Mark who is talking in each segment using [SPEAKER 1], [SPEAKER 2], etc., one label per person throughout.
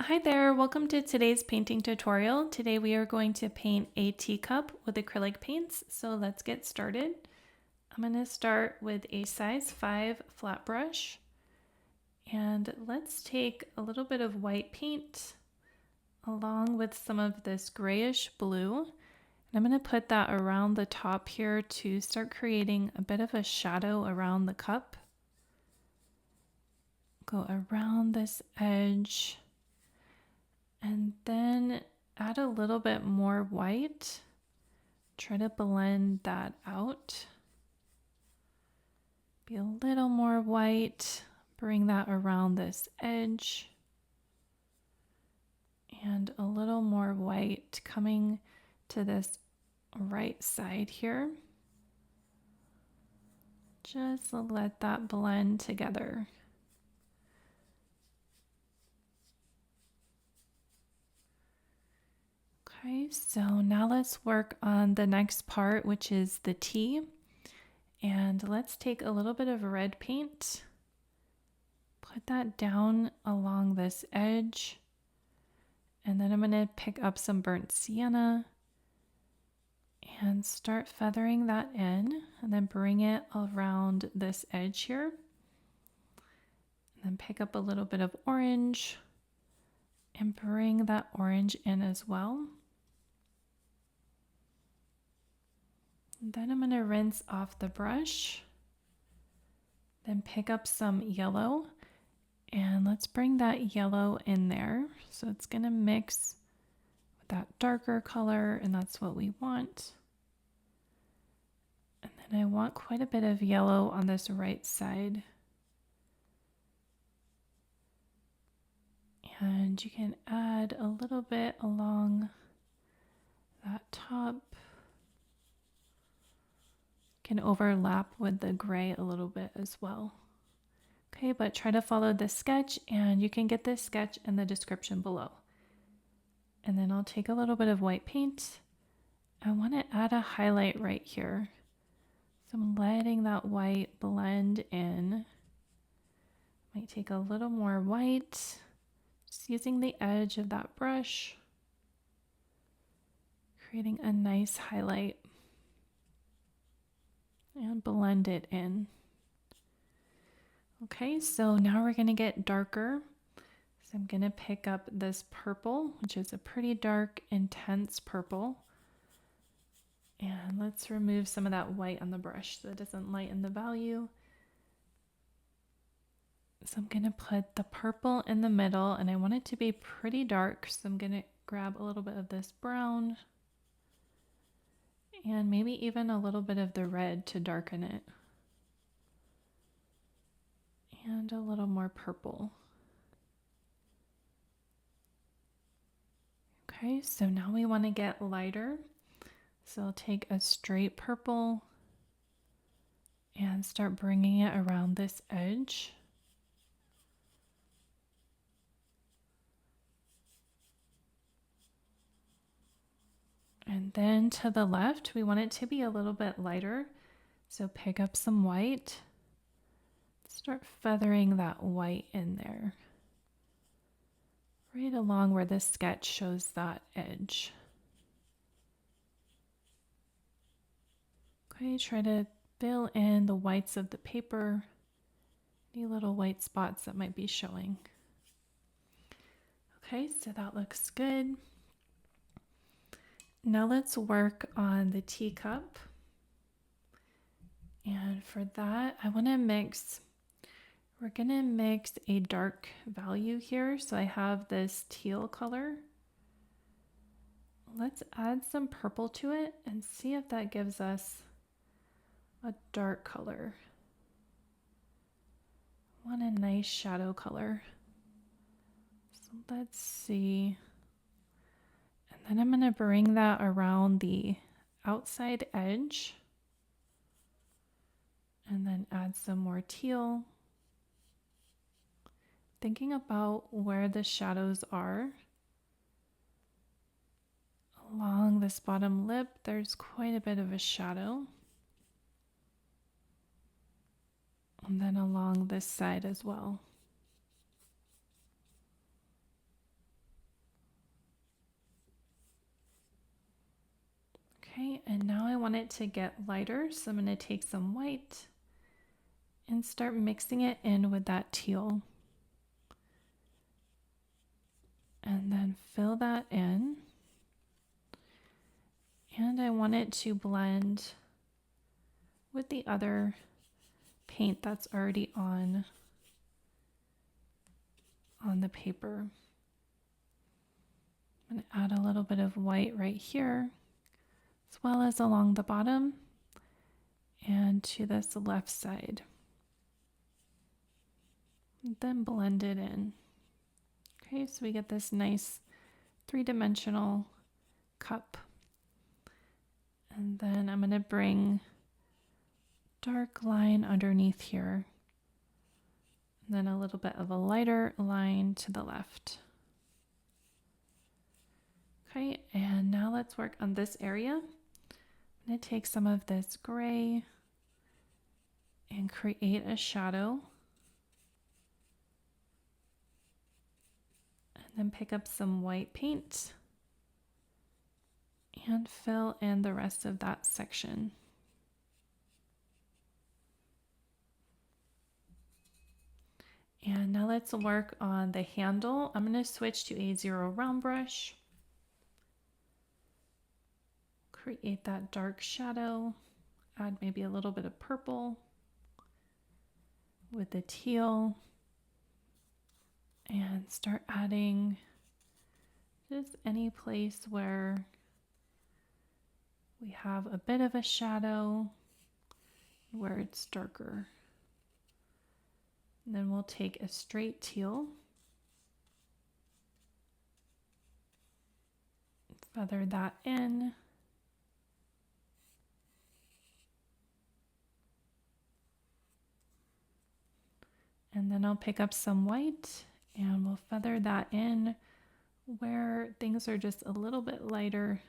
[SPEAKER 1] Hi there, welcome to today's painting tutorial. Today we are going to paint a teacup with acrylic paints, so let's get started. I'm going to start with a size 5 flat brush, and let's take a little bit of white paint along with some of this grayish blue, and I'm going to put that around the top here to start creating a bit of a shadow around the cup. Go around this edge. And then add a little bit more white. Try to blend that out. Be a little more white. Bring that around this edge. And a little more white coming to this right side here. Just let that blend together. Okay, so now let's work on the next part, which is the T. And let's take a little bit of red paint, put that down along this edge, and then I'm going to pick up some burnt sienna and start feathering that in, and then bring it around this edge here. And then pick up a little bit of orange and bring that orange in as well. Then I'm going to rinse off the brush, then pick up some yellow, and let's bring that yellow in there. So it's going to mix with that darker color, and that's what we want. And then I want quite a bit of yellow on this right side. And you can add a little bit along that top. Can overlap with the gray a little bit as well. Okay, but try to follow this sketch, and you can get this sketch in the description below. And then I'll take a little bit of white paint. I want to add a highlight right here. So I'm letting that white blend in. Might take a little more white, just using the edge of that brush, creating a nice highlight. And blend it in. Okay, so now we're going to get darker. So I'm going to pick up this purple, which is a pretty dark, intense purple. And let's remove some of that white on the brush so it doesn't lighten the value. So I'm going to put the purple in the middle, and I want it to be pretty dark. So I'm going to grab a little bit of this brown and maybe even a little bit of the red to darken it. And a little more purple. Okay, so now we want to get lighter. So I'll take a straight purple and start bringing it around this edge. And then to the left, we want it to be a little bit lighter. So pick up some white. Start feathering that white in there. Right along where this sketch shows that edge. Okay, try to fill in the whites of the paper. Any little white spots that might be showing. Okay, so that looks good. Now let's work on the teacup. And for that, we're going to mix a dark value here. So I have this teal color. Let's add some purple to it and see if that gives us a dark color. I want a nice shadow color. So let's see. And then I'm going to bring that around the outside edge. And then add some more teal. Thinking about where the shadows are. Along this bottom lip, there's quite a bit of a shadow. And then along this side as well. And now I want it to get lighter, so I'm going to take some white and start mixing it in with that teal. And then fill that in. And I want it to blend with the other paint that's already on the paper. I'm going to add a little bit of white right here, as well as along the bottom and to this left side. And then blend it in. Okay, so we get this nice three-dimensional cup. And then I'm going to bring dark line underneath here. And then a little bit of a lighter line to the left. Okay, and now let's work on this area. I'm going to take some of this gray and create a shadow. And then pick up some white paint and fill in the rest of that section. And now let's work on the handle. I'm going to switch to a 0 round brush. Create that dark shadow. Add maybe a little bit of purple with the teal. And start adding just any place where we have a bit of a shadow, where it's darker. And then we'll take a straight teal, feather that in, and then I'll pick up some white and we'll feather that in where things are just a little bit lighter.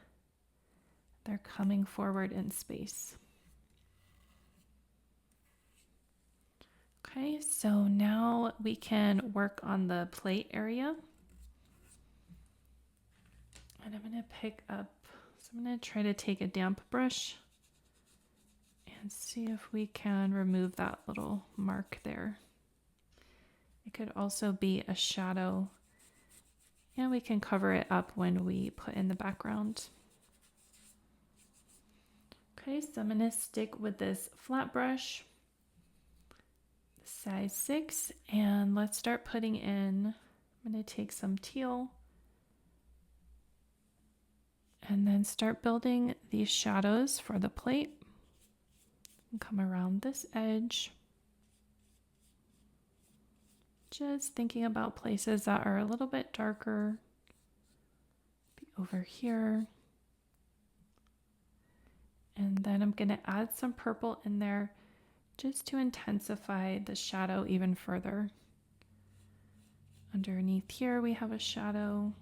[SPEAKER 1] They're coming forward in space. Okay, so now we can work on the plate area. And I'm going to pick up, so I'm going to try to take a damp brush and see if we can remove that little mark there. It could also be a shadow, and we can cover it up when we put in the background. Okay, so I'm going to stick with this flat brush, size 6, and let's start putting in, I'm going to take some teal and then start building these shadows for the plate. And come around this edge. Just thinking about places that are a little bit darker. Be over here. And then I'm going to add some purple in there just to intensify the shadow even further. Underneath here we have a shadow.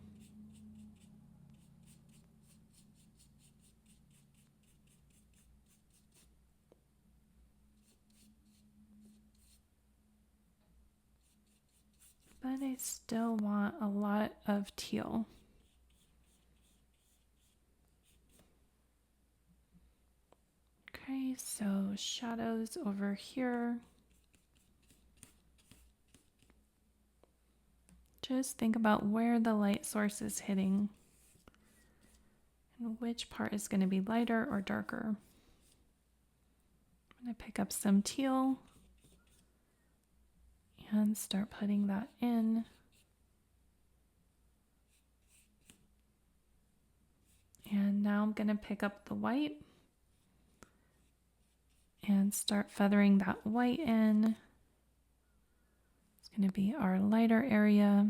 [SPEAKER 1] But I still want a lot of teal. Okay, so shadows over here. Just think about where the light source is hitting and which part is going to be lighter or darker. I'm going to pick up some teal and start putting that in. And now I'm going to pick up the white and start feathering that white in. It's going to be our lighter area.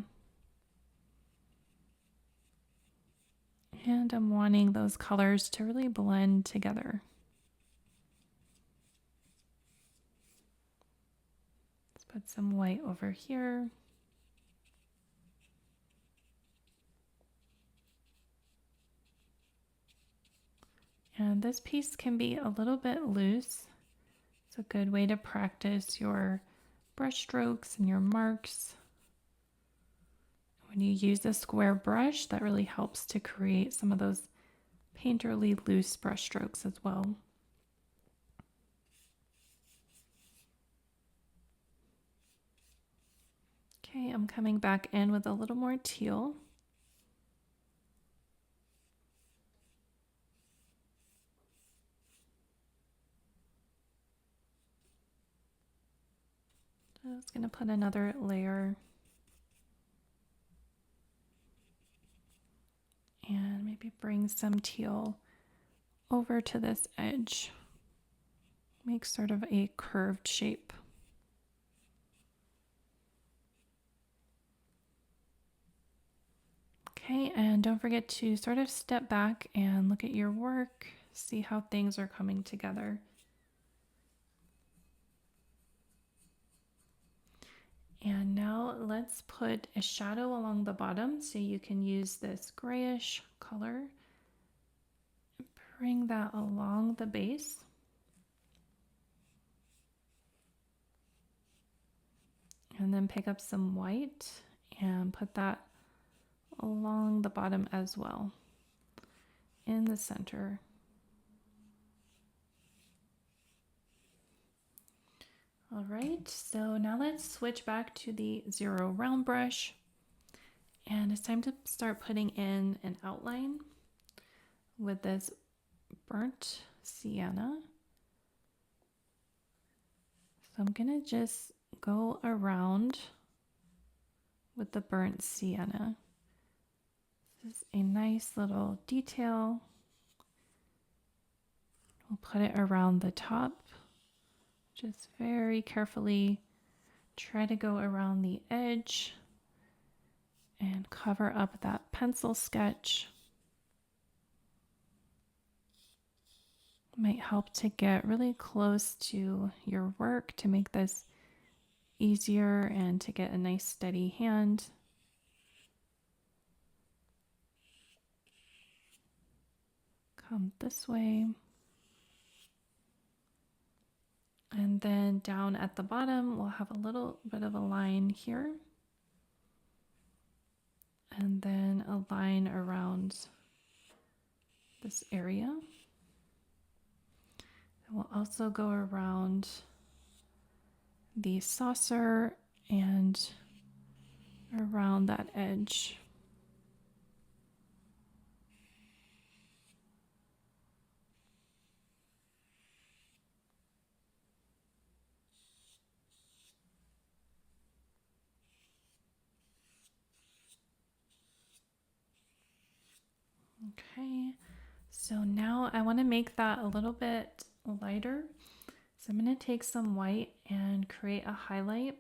[SPEAKER 1] And I'm wanting those colors to really blend together. Let's put some white over here. And this piece can be a little bit loose. It's a good way to practice your brush strokes and your marks. When you use a square brush, that really helps to create some of those painterly loose brush strokes as well. Okay, I'm coming back in with a little more teal. Just going to put another layer. And maybe bring some teal over to this edge. Make sort of a curved shape. Okay, and don't forget to sort of step back and look at your work, see how things are coming together. And now let's put a shadow along the bottom, so you can use this grayish color. Bring that along the base. And then pick up some white and put that along the bottom as well, in the center. All right, so now let's switch back to the 0 round brush, and it's time to start putting in an outline with this burnt sienna. So I'm gonna just go around with the burnt sienna. This is a nice little detail. We'll put it around the top. Just very carefully try to go around the edge and cover up that pencil sketch. Might help to get really close to your work to make this easier and to get a nice steady hand. Come this way. And then down at the bottom, we'll have a little bit of a line here. And then a line around this area. And we'll also go around the saucer and around that edge. Okay, so now I want to make that a little bit lighter. So I'm going to take some white and create a highlight.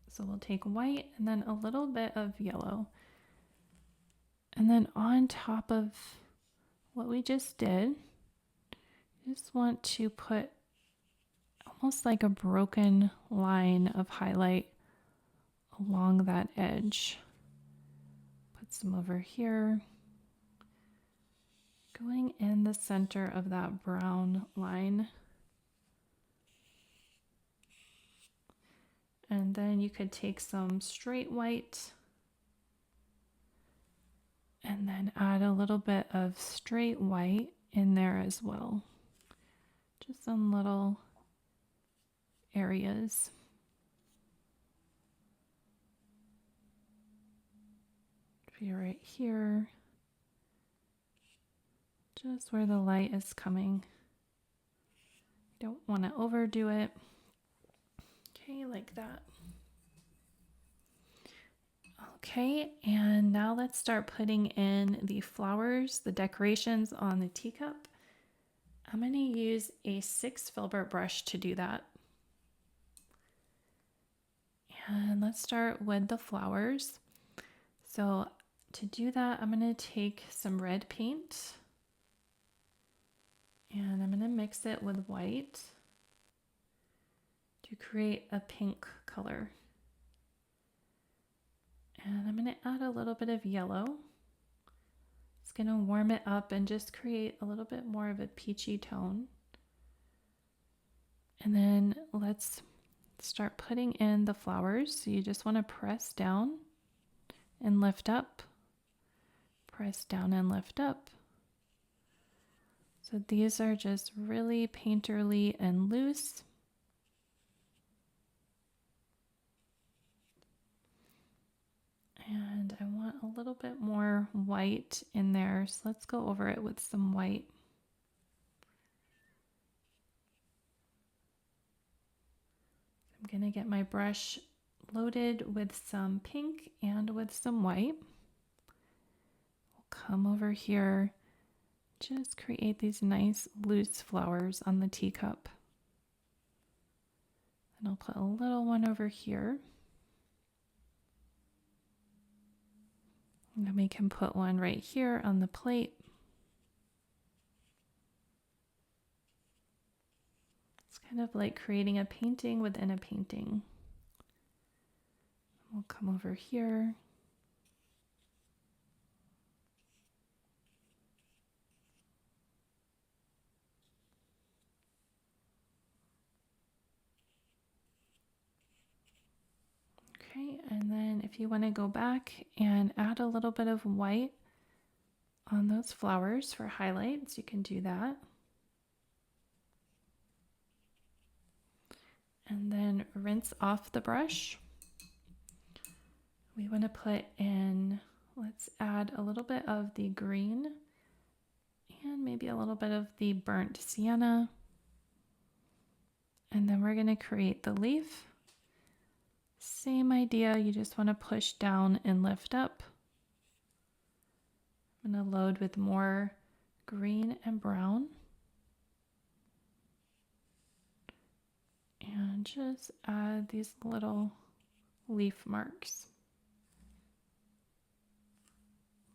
[SPEAKER 1] So we'll take white and then a little bit of yellow. And then on top of what we just did, you just want to put almost like a broken line of highlight along that edge. Put some over here, going in the center of that brown line. And then you could take some straight white and then add a little bit of straight white in there as well. Just some little areas. Be right here, just where the light is coming. You don't want to overdo it. Okay, like that. Okay, and now let's start putting in the flowers, the decorations on the teacup. I'm going to use a 6 filbert brush to do that. And let's start with the flowers. So to do that, I'm going to take some red paint and I'm going to mix it with white to create a pink color. And I'm going to add a little bit of yellow. It's going to warm it up and just create a little bit more of a peachy tone. And then let's start putting in the flowers. So you just want to press down and lift up. Press down and lift up. So these are just really painterly and loose. And I want a little bit more white in there, so let's go over it with some white. I'm going to get my brush loaded with some pink and with some white. We'll come over here, just create these nice loose flowers on the teacup. And I'll put a little one over here. And then we can put one right here on the plate. It's kind of like creating a painting within a painting. We'll come over here. Okay, and then if you want to go back and add a little bit of white on those flowers for highlights, you can do that. And then rinse off the brush. We want to put in, let's add a little bit of the green and maybe a little bit of the burnt sienna. And then we're going to create the leaf. Same idea, you just want to push down and lift up. I'm going to load with more green and brown. And just add these little leaf marks.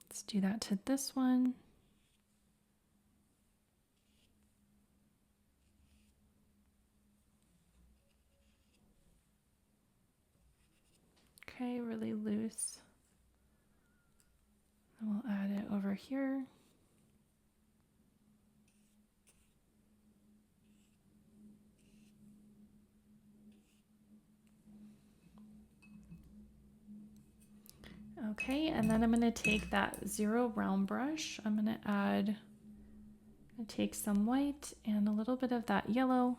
[SPEAKER 1] Let's do that to this one. Okay, really loose. And we'll add it over here. Okay, and then I'm going to take that 0 round brush. I'm going to take some white and a little bit of that yellow.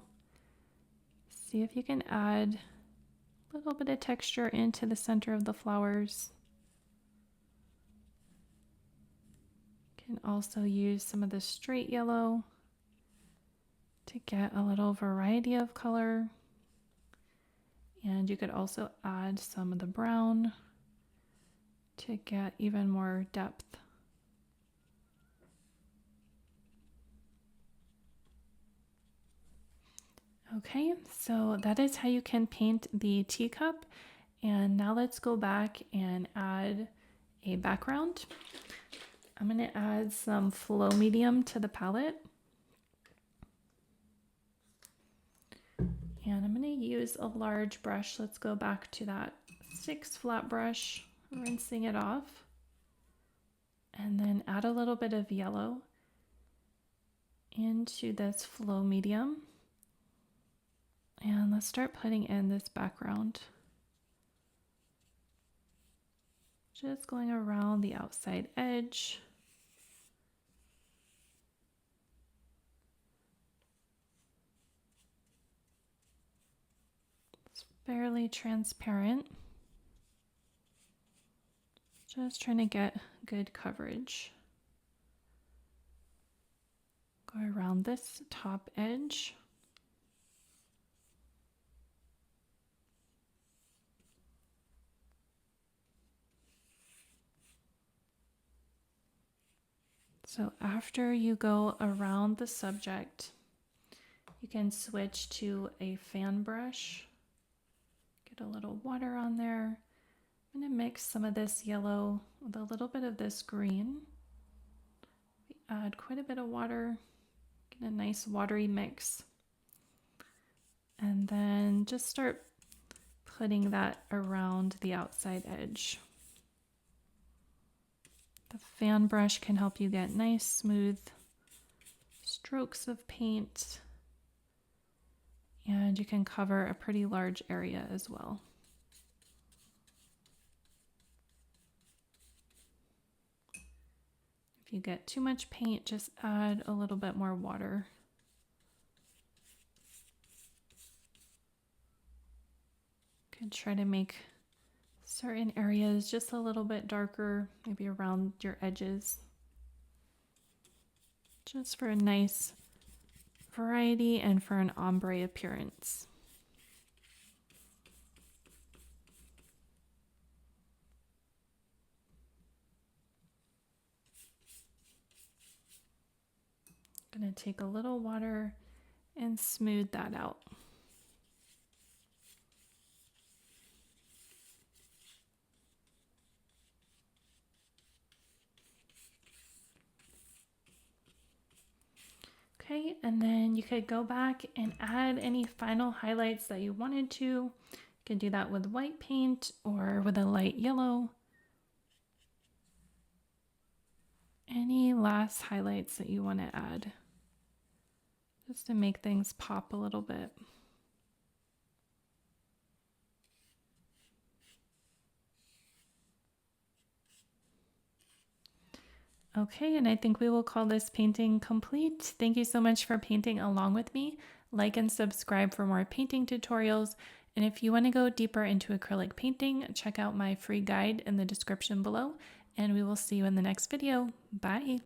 [SPEAKER 1] See if you can add a little bit of texture into the center of the flowers. You can also use some of the straight yellow to get a little variety of color. And you could also add some of the brown to get even more depth. Okay, so that is how you can paint the teacup. And now let's go back and add a background. I'm going to add some flow medium to the palette. And I'm going to use a large brush. Let's go back to that 6 flat brush, rinsing it off. And then add a little bit of yellow into this flow medium. And let's start putting in this background. Just going around the outside edge. It's fairly transparent. Just trying to get good coverage. Go around this top edge. So after you go around the subject, you can switch to a fan brush. Get a little water on there. I'm going to mix some of this yellow with a little bit of this green. We add quite a bit of water, get a nice watery mix. And then just start putting that around the outside edge. The fan brush can help you get nice, smooth strokes of paint. And you can cover a pretty large area as well. If you get too much paint, just add a little bit more water. Could try to make certain areas just a little bit darker, maybe around your edges, just for a nice variety and for an ombre appearance. I'm going to take a little water and smooth that out. Okay, and then you could go back and add any final highlights that you wanted to. You can do that with white paint or with a light yellow. Any last highlights that you want to add, just to make things pop a little bit. Okay, and I think we will call this painting complete. Thank you so much for painting along with me. Like and subscribe for more painting tutorials. And if you want to go deeper into acrylic painting, check out my free guide in the description below. And we will see you in the next video. Bye.